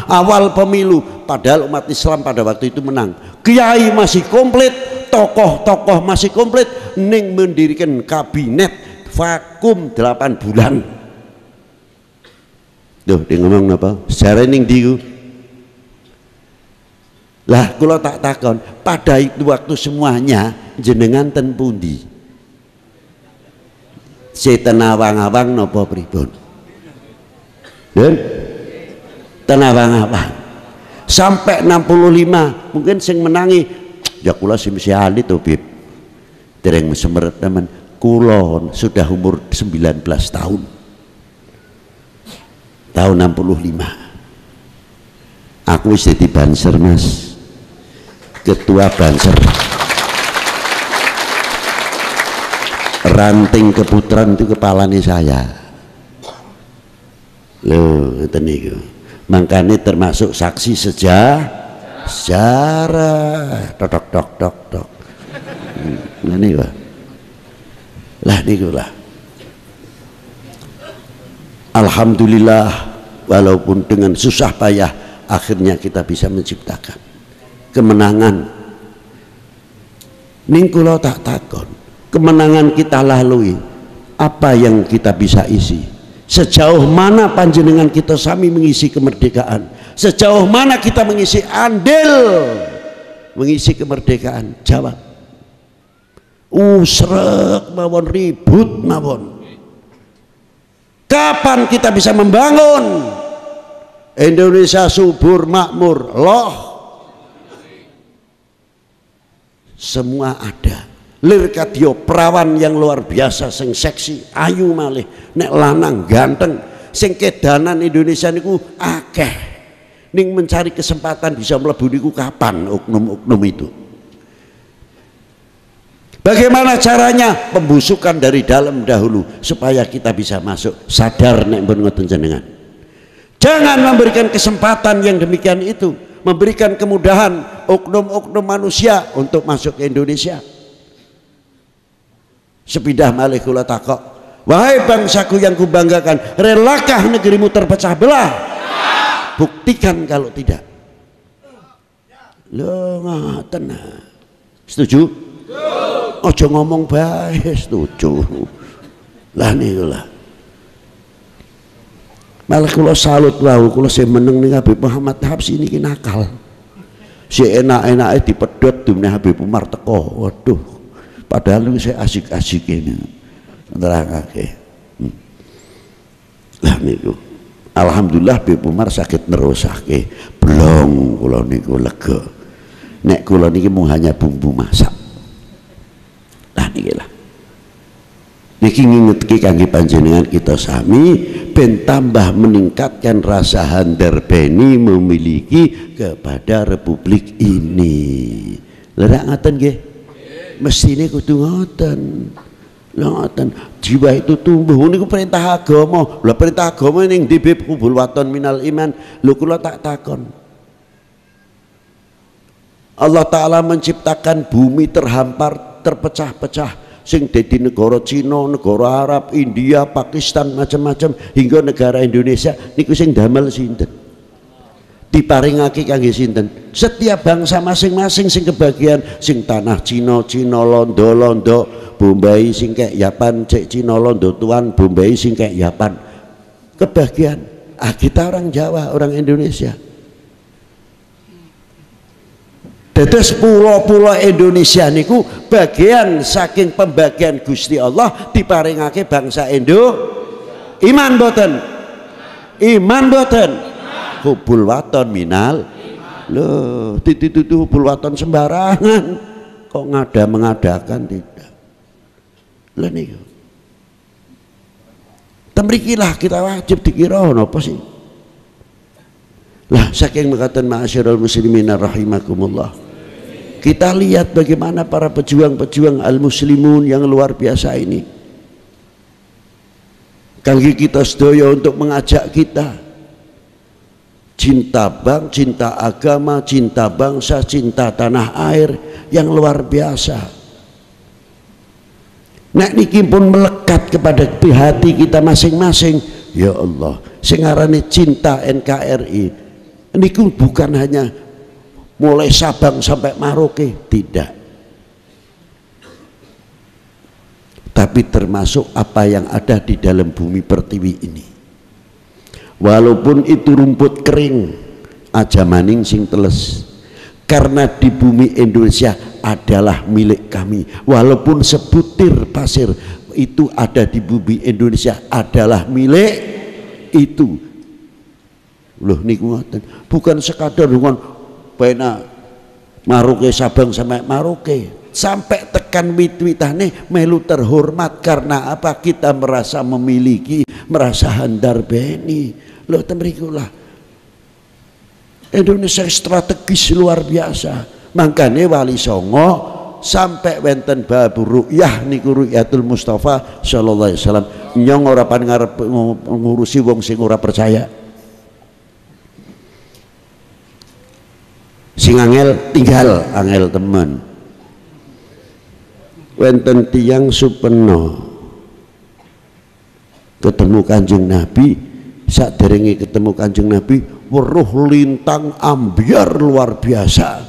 awal pemilu, padahal umat Islam pada waktu itu menang. Kiai masih komplit, tokoh-tokoh masih komplit, ning mendirikan kabinet vakum 8 bulan. Duh, dia ngomong apa? Sejarah ning diku. Lah kula tak takon, pada itu waktu semuanya jenengan ten pundi? Tenawang-awang napa pripun? Dan tenawang-awang sampai 65 mungkin sing menangi ya kula sing mesti ahli to Bib. Dereng semeret teman kula sudah umur 19 tahun. Tahun 65 aku wis dadi banser Mas, ketua banser. Ranting keputaran itu kepalanya saya. Loh, itu niku. Makanya termasuk saksi sejarah. Tok. Lah niku. Lah niku lah. Alhamdulillah, walaupun dengan susah payah akhirnya kita bisa menciptakan kemenangan. Ning kula tak takon, kemenangan kita lalui, apa yang kita bisa isi? Sejauh mana panjenengan kita sami mengisi kemerdekaan? Sejauh mana kita mengisi andil mengisi kemerdekaan? Jawab. Usrek mawon, ribut mawon. Kapan kita bisa membangun Indonesia subur makmur? Loh, semua ada. Lir kadya perawan yang luar biasa sing seksi ayu malih, nek lanang ganteng, sing kedanan Indonesia niku akeh. Ning mencari kesempatan bisa mlebu niku kapan oknum-oknum itu? Bagaimana caranya? Pembusukan dari dalam dahulu supaya kita bisa masuk. Sadar nek mbon ngoten jenengan. Jangan memberikan kesempatan yang demikian itu, memberikan kemudahan oknum-oknum manusia untuk masuk ke Indonesia. Sepidah malih kula takok, wahai bangsaku yang kubanggakan, relakah negerimu terpecah belah? Buktikan kalau tidak. Lho ngoten. Setuju? Ojo ngomong bae, setuju. Lah niku lah. Malah kula salut wau, kula sing meneng ning Habib Muhammad Habsyi niki nakal. Si enak-enake dipedhot dumne Habib Umar teko. Waduh. Padahal saya asik-asik ini nerangake. Lah niku. Alhamdulillah Habib Umar sakit nerusake. Blong kula niku lega. Nek kula niki mung hanya bumbu masak. Lah niki lah. Niki ngingetke kangge panjenengan kita sami ben tambah meningkatkan rasa handarbeni memiliki kepada republik ini. Lha ngaten nggih. Mestine kudu ngoten. Lha ngoten. Jiwa itu tumbuh niku perintah agama. Lah perintah agama ning ndi Bib? Hubul waton minal iman. Lho kula tak takon. Allah Ta'ala menciptakan bumi terhampar, terpecah-pecah, sing dadi negara Cina, negara Arab, India, Pakistan, macam-macam hingga negara Indonesia niku sing damel sinten? Diparingake kangge sinten? Setiap bangsa masing-masing sing kebagian, sing tanah Cina, Londo, Bombay sing kek Yapan, cek Cina Londo tuan, Bombay sing kek Yapan. Kebagian. Ah kita orang Jawa, orang Indonesia. Dados pulau-pulau Indonesia niku bagian saking pembagian Gusti Allah diparingake bangsa Indo. Iman boten? Iman boten? Hubul waton minal. Loh, dituduh hubul waton sembarangan. Kok mengadakan tidak? Lha niku. Temrikilah kita wajib dikira napa sih? Lah saking mengatakan ma'asyiral muslimin rahimakumullah. Kita lihat bagaimana para pejuang-pejuang al-muslimun yang luar biasa ini. Kangge kita sedaya untuk mengajak kita cinta cinta agama, cinta bangsa, cinta tanah air yang luar biasa. Nek niki pun melekat kepada hati kita masing-masing. Ya Allah, sing arane cinta NKRI niku bukan hanya mulai Sabang sampai Maroke, tidak. Tapi termasuk apa yang ada di dalam bumi pertiwi ini. Walaupun itu rumput kering, aja maning sing teles. Karena di bumi Indonesia adalah milik kami. Walaupun sebutir pasir itu ada di bumi Indonesia adalah milik itu. Loh niku ngoten. Bukan sekadar dengan pena Maroke Sabang sampai Maroke. Sampai tekan wit-witane melu terhormat karena apa? Kita merasa memiliki, merasa handar beni. Loh temrikulah. Indonesia strategis luar biasa. Makanya Wali Songo sampai wenten babu ru'yah niku ru'yatul Mustafa sallallahu alaihi wasallam nyong ora pan ngarep ngurusi wong sing ora percaya. Sing angel tinggal angel temen. Wenten tiyang supeno ketemu Kanjeng Nabi, saderenge ketemu Kanjeng Nabi weruh lintang ambyar luar biasa.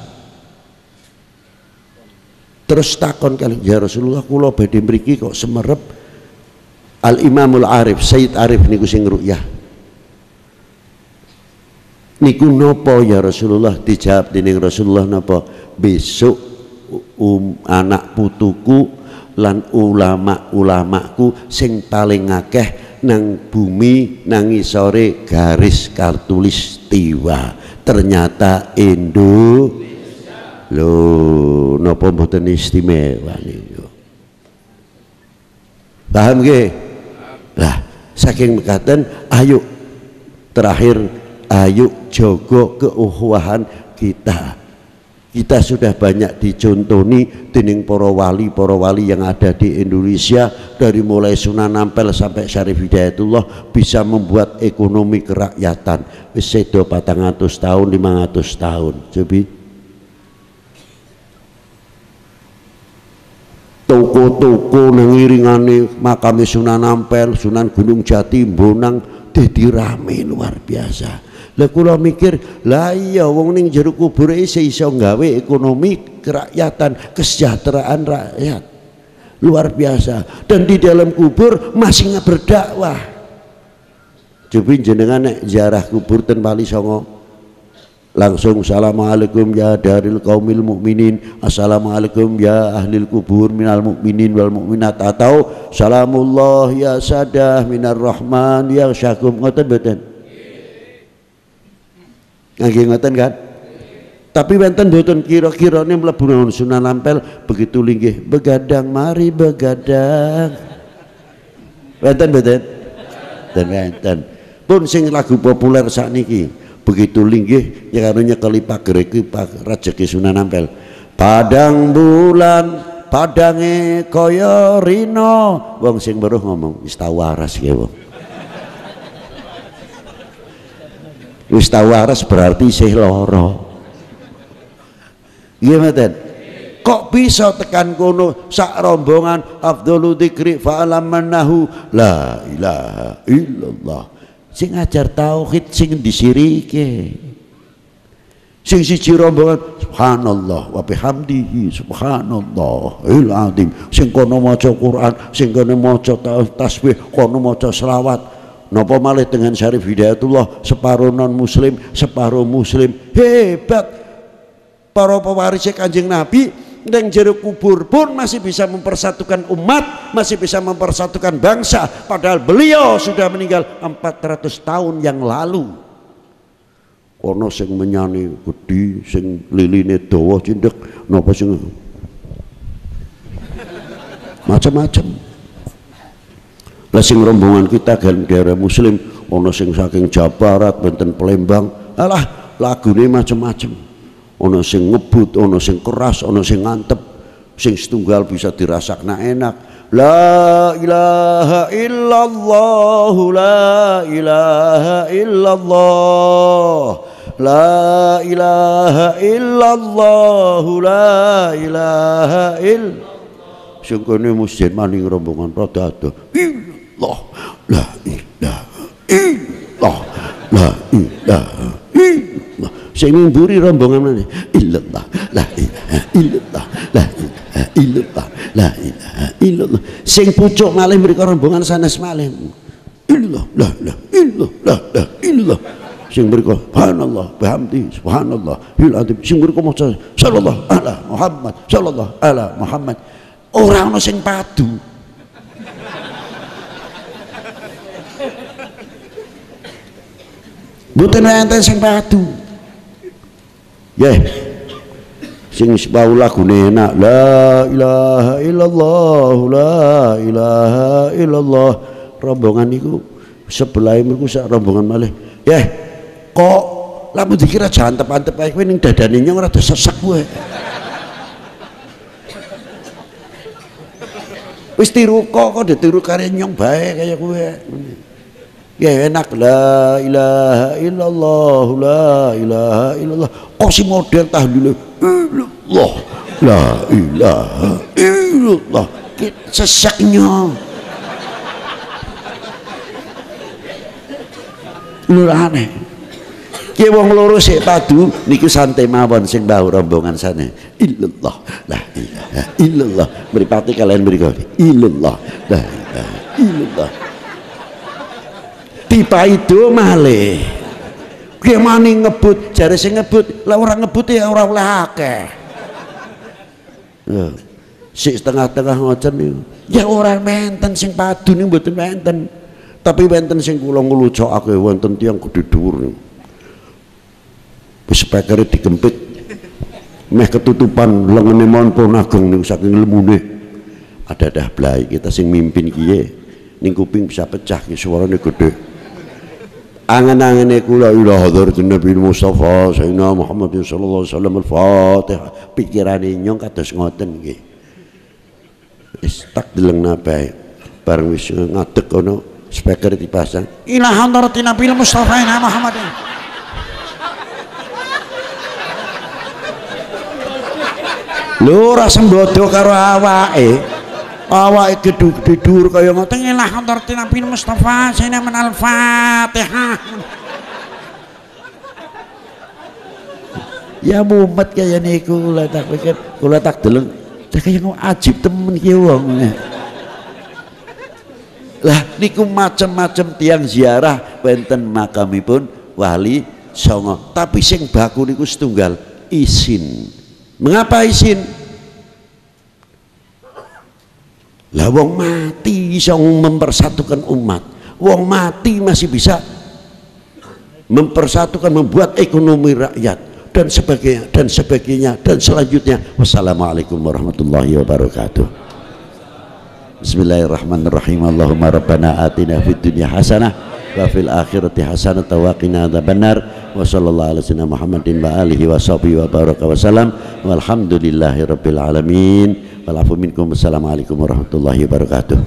Terus takon kali, ya Rasulullah kula badhe mriki kok semerep. Al Imamul Arif Sayyid Arif niku sing ru'yah. Niku napa ya Rasulullah? Dijawab dening Rasulullah napa? Besok anak putuku lan ulama-ulamaku sing paling akeh nang bumi nang isore garis Kartulistiwa ternyata Indonesia. Lho napa mboten istimewa niku? Paham nggih? Lah saking mekaten ayo terakhir ayo jaga keuhuhan kita. Kita sudah banyak dicontoni dening para wali yang ada di Indonesia, dari mulai Sunan Ampel sampai Syarif Hidayatullah bisa membuat ekonomi kerakyatan. Wis sedo 400 tahun 500 tahun. Jadi toko-toko nang iringane makame Sunan Ampel, Sunan Gunung Jati, Bonang dadi rame luar biasa. Lah kula mikir, lah iya wong ning jero kubur iso gawe ekonomi kerakyatan, kesejahteraan rakyat. Luar biasa. Dan di dalam kubur masih berdakwah. Coba jenengan nek ziarah kubur ten Wali Songo langsung assalamualaikum ya daril qaumil mukminin, assalamualaikum ya ahlil kubur minal mukminin wal mukminat, atau salamullah ya sadah minar rahman ya syakum, ngoten mboten? Nggih ngoten kan? Tapi wonten mboten kira-kirane mlebu nang Sunan Ampel begitu linggih begadang mari begadang. Wonten mboten? Wonten. Pun sing lagu populer sakniki begitu linggih ya karo nyekeli pager iki rejeki Sunan Ampel. Padang bulan padange kaya rino. Wong sing weruh ngomong wis tau waras ki wong. Wis tau waras berarti isih lara. Iya mboten? Kok bisa tekan kono sak rombongan afdhalu dzikri fa'alam mannahu la ilaha illallah. Sing ngajar tauhid sing disirike. Sing siji rombongan subhanallah wa bihamdihi subhanallahil azim. Sing kono maca Quran, sing kono maca tasbih, kono maca selawat. Napa malih dengan Syarif Hidayatullah separuh non muslim, separuh muslim. Hebat para pewaris Kanjeng Nabi yang jero kubur pun masih bisa mempersatukan umat, masih bisa mempersatukan bangsa, padahal beliau sudah meninggal 400 tahun yang lalu. Kono sing menyani gedhi, sing liline dawa cindhek, napa sing macam-macam. Lah sing rombongan kita kan daerah muslim, ono sing saking Jawa Barat, Banten, Palembang, alah lagune macam-macam. Ono sing ngebut, ono sing keras, ono sing ngantep, sing setunggal bisa dirasakna enak. La ilaha illallah, la ilaha illallah, la ilaha illallah, la ilaha illallah. Sungkone masjid maning rombongan rada ado. Allah, la ilaha illallah, la ilaha illallah. Sing mburi rombongan meneh illallah, la ilaha illallah, la ilaha illallah, la ilaha illallah. Sing pucuk malih mriko rombongan sanes malih illallah, la ilaha illallah, la illallah. Sing mriko subhanallah bihamdi subhanallah il azim. Sing mriko maca sallallahu ala Muhammad, sallallahu ala Muhammad. Ora ana sing padu. Mboten enten sing padu. Yeah. Sing sebau lagune enak, la ilaha illallah, la ilaha illallah. Rombongan niku sebelah mriku sak rombongan malih. Yeah. Kok lamun dikira jantep-antep ae kowe ning dadane nyong rada sesek kowe. Wis tiru kok ditiru kare nyong bae kaya kowe. Ya enak, la ilaha illallah, la ilaha illallah. Kok si model tahlil illallah, la ilaha illallah. Seseknya lur aneh. Ki wong loro sik padu niku santai mawon sing bau rombongan sana. Illallah, la ilaha illallah. Mripate kalian mriku. Illallah, la ilaha illallah. Tiba itu malih gimana ngebut jare sing ngebut lah orang ngebut ya ora oleh akeh ya sik setengah-tengah ngoten niku ya ora menten sing padu niku mboten menten tapi menten sing kula nglucokake wonten tiyang gedhe dhuwur niku wis spekere dikempit meh ketutupan lengene monpon ageng niku saking lemune ada blai kita sing mimpin kiye ning kuping bisa pecah ki suarane gedhe. Angan-angane kula ila hadratin Nabi Mustafa Sayyidina Muhammad sallallahu alaihi wasallam al-Fatihah. Pikirane nyong kados ngoten nggih. Wis tak delengna bae. Bareng wis ngadeg kono speaker dipasang. Ila hadratin Nabi Mustafa Sayyidina Muhammad. Lho ora sembodo karo awake. Awake gedhe dhuwur kaya ngoten ilah hadratin Nabi Mustafa Sayyidina al-Fatihah. Ya mumet kaya niku kula tak pikir kula tak deleng kaya ajib temen ki wong. Lah niku macam-macam tiang ziarah wonten makamipun Wali Songo tapi sing baku niku setunggal isin. Mengapa isin? Lah wong mati bisa mempersatukan umat, wong mati masih bisa mempersatukan, membuat ekonomi rakyat dan sebagainya dan selanjutnya. Wassalamualaikum warahmatullahi wabarakatuh. Bismillahirrahmanirrahim. Allahumma rabbana atina fid dunya hasanah wa fil akhirati hasanah wa qina adzabannar. Wa sallallahu ala sayyidina Muhammadin wa alihi wa sahbihi wa baraka wa salam. Walhamdulillahi rabbil alamin. Walafu minkum. Assalamualaikum warahmatullahi wabarakatuh.